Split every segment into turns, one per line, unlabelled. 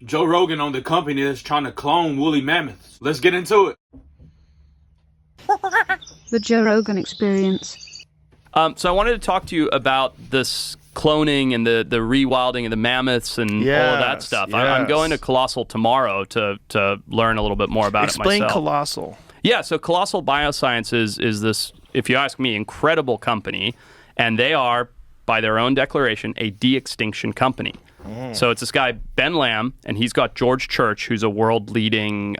Joe Rogan on the company that's trying to clone woolly mammoths. Let's get into it.
The Joe Rogan Experience.
So I wanted to talk to you about this cloning and the rewilding of the mammoths and all of that stuff.
Yes.
I'm going to Colossal tomorrow to learn a little bit more about it myself.
Explain Colossal.
Yeah, so Colossal Biosciences is this, if you ask me, incredible company, and they are, by their own declaration, a de-extinction company. So it's this guy, Ben Lamb, and he's got George Church, who's a world-leading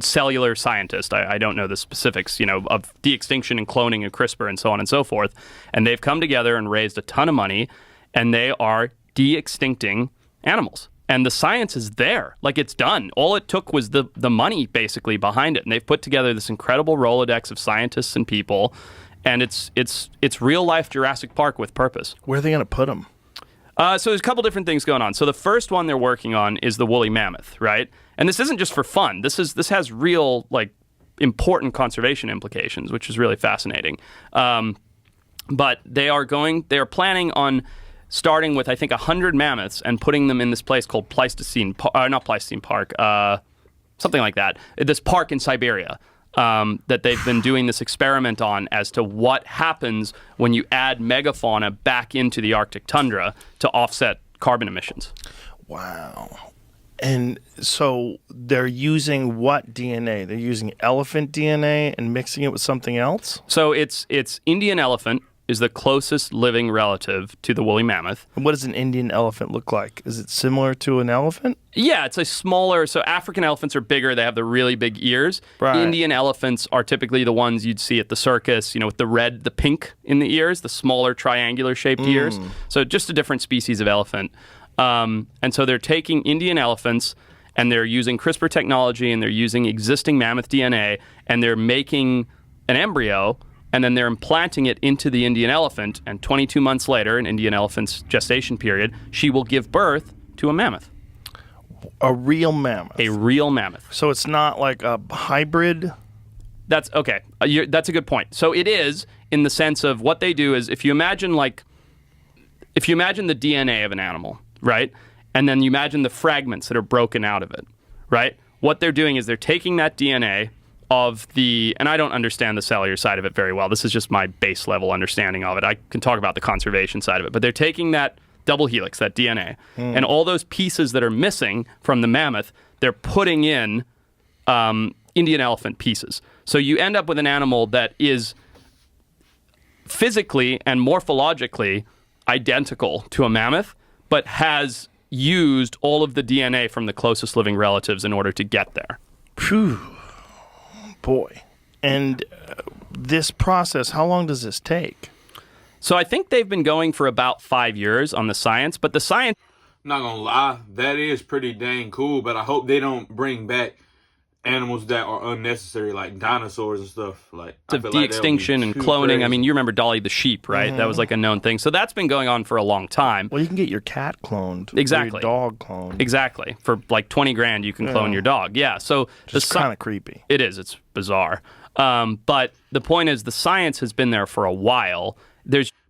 cellular scientist. I don't know the specifics, of de-extinction and cloning and CRISPR and so on and so forth. And they've come together and raised a ton of money, and they are de-extincting animals. And the science is there. Like, it's done. All it took was the money, basically, behind it. And they've put together this incredible Rolodex of scientists and people, and it's real-life Jurassic Park with purpose.
Where are they going to put them?
So there's a couple different things going on. So the first one they're working on is the woolly mammoth, right? And this isn't just for fun. This has real, important conservation implications, which is really fascinating. But they are planning on starting with, I think, 100 mammoths and putting them in this place called not Pleistocene Park, something like that. This park in Siberia. That they've been doing this experiment on as to what happens when you add megafauna back into the Arctic tundra to offset carbon emissions.
Wow. And so they're using what DNA? They're using elephant DNA and mixing it with something else?
So it's Indian elephant is the closest living relative to the woolly mammoth.
And what does an Indian elephant look like? Is it similar to an elephant?
Yeah, it's a smaller. So African elephants are bigger. They have the really big ears.
Right.
Indian elephants are typically the ones you'd see at the circus, with the pink in the ears, the smaller triangular shaped ears. So just a different species of elephant. And so they're taking Indian elephants and they're using CRISPR technology and they're using existing mammoth DNA and they're making an embryo and then they're implanting it into the Indian elephant, and 22 months later, an Indian elephant's gestation period, she will give birth to a mammoth.
A real mammoth?
A real mammoth.
So it's not like a hybrid?
That's okay. That's a good point. So it is, in the sense of what they do is, if you imagine the DNA of an animal, right? And then you imagine the fragments that are broken out of it, right? What they're doing is they're taking that DNA and I don't understand the cellular side of it very well. This is just my base level understanding of it. I can talk about the conservation side of it, but they're taking that double helix, that DNA, and all those pieces that are missing from the mammoth, they're putting in Indian elephant pieces. So you end up with an animal that is physically and morphologically identical to a mammoth, but has used all of the DNA from the closest living relatives in order to get there.
Phew. Boy. And this process, how long does this take?
So I think they've been going for about 5 years on the science, but the science...
I'm not gonna lie, that is pretty dang cool, but I hope they don't bring back animals that are unnecessary, like dinosaurs and stuff. Like
of de-extinction and cloning.
Crazy.
I mean, you remember Dolly the sheep, right? That was like a known thing. So that's been going on for a long time.
Well, you can get your cat cloned.
Exactly.
Or your dog cloned.
Exactly. For like 20 grand, you can clone your dog. Yeah. So
It's kind of creepy.
It is. It's bizarre. But the point is, the science has been there for a while.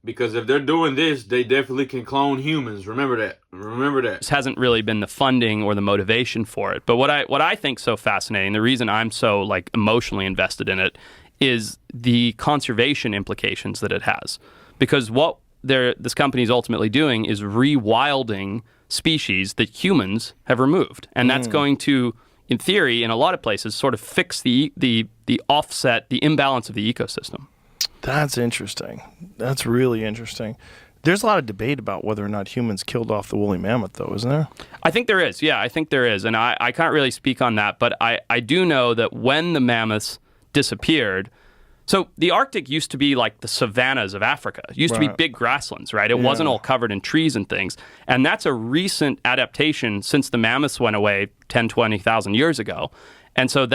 Because if they're doing this, they definitely can clone humans. Remember that.
Hasn't really been the funding or the motivation for it. But what I think so fascinating, the reason I'm so emotionally invested in it, is the conservation implications that it has. Because what this company is ultimately doing is rewilding species that humans have removed, and that's going to, in theory, in a lot of places, sort of fix the offset, the imbalance of the ecosystem.
That's interesting. That's really interesting. There's a lot of debate about whether or not humans killed off the woolly mammoth, though, isn't there?
I think there is. Yeah, I think there is. And I can't really speak on that, but I do know that when the mammoths disappeared, so the Arctic used to be like the savannas of Africa. It used to be big grasslands, right? It wasn't all covered in trees and things. And that's a recent adaptation since the mammoths went away 10, 20,000 years ago. And so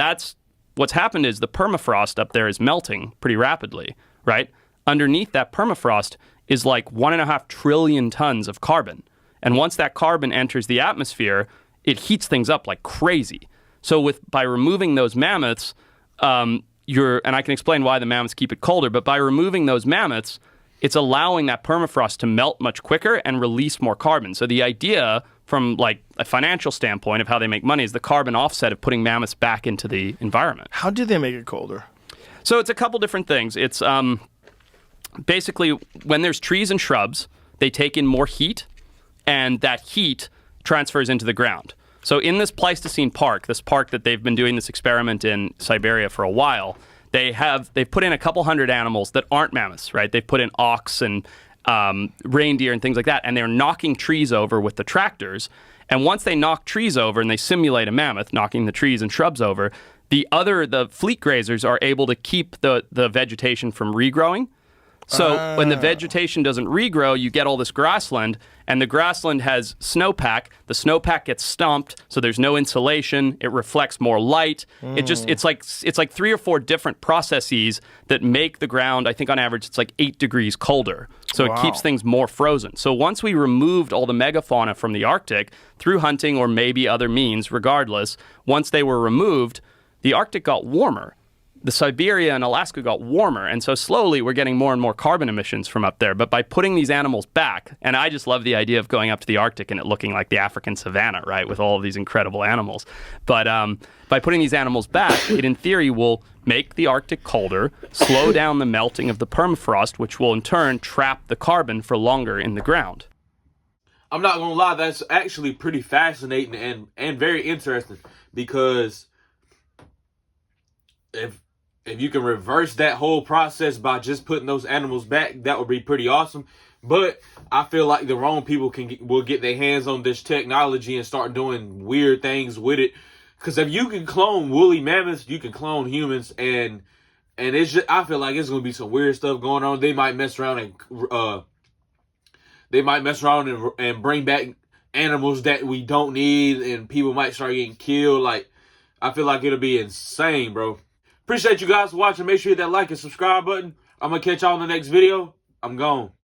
what's happened is the permafrost up there is melting pretty rapidly. Right? Underneath that permafrost is like 1.5 trillion tons of carbon. And once that carbon enters the atmosphere, it heats things up like crazy. So by removing those mammoths, and I can explain why the mammoths keep it colder, but by removing those mammoths, it's allowing that permafrost to melt much quicker and release more carbon. So the idea from like a financial standpoint of how they make money is the carbon offset of putting mammoths back into the environment.
How do they make it colder?
So it's a couple different things. It's basically when there's trees and shrubs, they take in more heat, and that heat transfers into the ground. So in this Pleistocene park, this park that they've been doing this experiment in Siberia for a while, they've put in a couple hundred animals that aren't mammoths, right? They've put in ox and reindeer and things like that, and they're knocking trees over with the tractors. And once they knock trees over and they simulate a mammoth knocking the trees and shrubs over, the fleet grazers are able to keep the vegetation from regrowing. So when the vegetation doesn't regrow, you get all this grassland, and the grassland has snowpack. The snowpack gets stumped, so there's no insulation. It reflects more light. It's like 3 or 4 different processes that make the ground, I think on average, it's like 8 degrees colder. So it keeps things more frozen. So once we removed all the megafauna from the Arctic through hunting or maybe other means, regardless, once they were removed, the Arctic got warmer. The Siberia and Alaska got warmer, and so slowly we're getting more and more carbon emissions from up there. But by putting these animals back, and I just love the idea of going up to the Arctic and it looking like the African savanna, right, with all of these incredible animals. But by putting these animals back, it in theory will make the Arctic colder, slow down the melting of the permafrost, which will in turn trap the carbon for longer in the ground.
I'm not gonna lie, that's actually pretty fascinating and very interesting, because if you can reverse that whole process by just putting those animals back, that would be pretty awesome. But I feel like the wrong people will get their hands on this technology and start doing weird things with it. Because if you can clone woolly mammoths, you can clone humans, and it's just, I feel like it's gonna be some weird stuff going on. They might mess around and bring back animals that we don't need, and people might start getting killed. Like, I feel like it'll be insane, bro. Appreciate you guys for watching. Make sure you hit that like and subscribe button. I'm going to catch y'all in the next video. I'm gone.